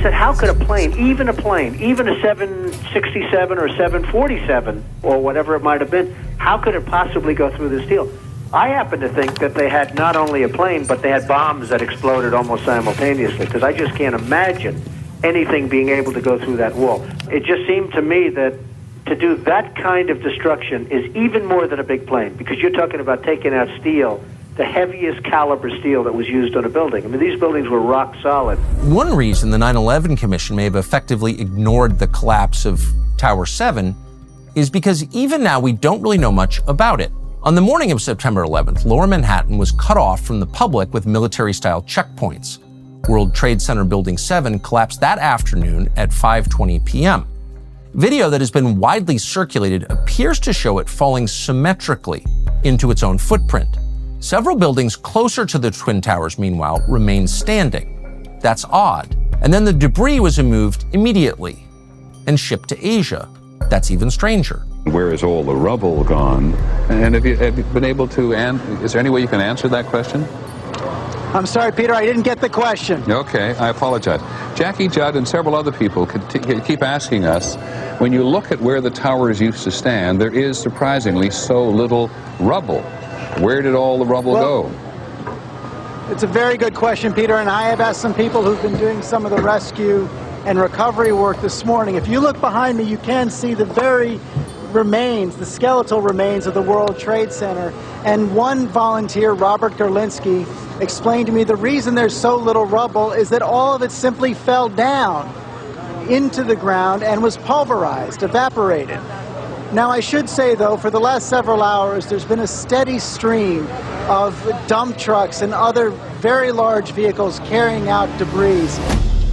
Said, how could a plane, even a 767 or 747 or whatever it might have been, how could it possibly go through this steel? I happen to think that they had not only a plane, but they had bombs that exploded almost simultaneously, because I just can't imagine anything being able to go through that wall. It just seemed to me that to do that kind of destruction is even more than a big plane, because you're talking about taking out steel, the heaviest caliber steel that was used on a building. I mean, these buildings were rock solid. One reason the 9/11 Commission may have effectively ignored the collapse of Tower 7 is because even now we don't really know much about it. On the morning of September 11th, Lower Manhattan was cut off from the public with military-style checkpoints. World Trade Center Building 7 collapsed that afternoon at 5:20 p.m. Video that has been widely circulated appears to show it falling symmetrically into its own footprint. Several buildings closer to the Twin Towers, meanwhile, remain standing. That's odd. And then the debris was removed immediately and shipped to Asia. That's even stranger. Where is all the rubble gone? And have you been able to, is there any way you can answer that question? I'm sorry, Peter, I didn't get the question. Okay, I apologize. Jackie Judd and several other people keep asking us, when you look at where the towers used to stand, there is surprisingly so little rubble. Where did all the rubble go? It's a very good question, Peter, and I have asked some people who've been doing some of the rescue and recovery work this morning. If you look behind me, you can see the very remains, the skeletal remains of the World Trade Center. And one volunteer, Robert Gerlinski, explained to me the reason there's so little rubble is that all of it simply fell down into the ground and was pulverized, evaporated. Now, I should say, though, for the last several hours, there's been a steady stream of dump trucks and other very large vehicles carrying out debris.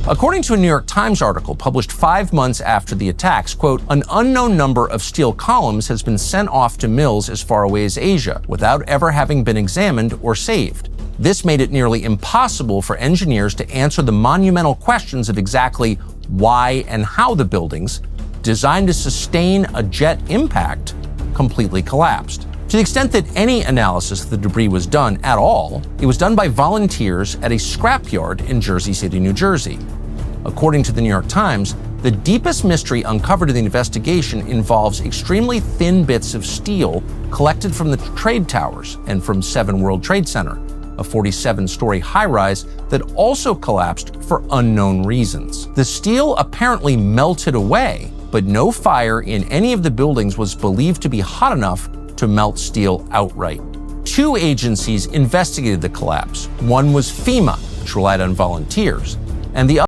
According to a New York Times article published 5 months after the attacks, quote, an unknown number of steel columns has been sent off to mills as far away as Asia without ever having been examined or saved. This made it nearly impossible for engineers to answer the monumental questions of exactly why and how the buildings, designed to sustain a jet impact, completely collapsed. To the extent that any analysis of the debris was done at all, it was done by volunteers at a scrapyard in Jersey City, New Jersey. According to the New York Times, the deepest mystery uncovered in the investigation involves extremely thin bits of steel collected from the trade towers and from 7 World Trade Center, a 47-story high-rise that also collapsed for unknown reasons. The steel apparently melted away, but no fire in any of the buildings was believed to be hot enough to melt steel outright. 2 agencies investigated the collapse. One was FEMA, which relied on volunteers, and the other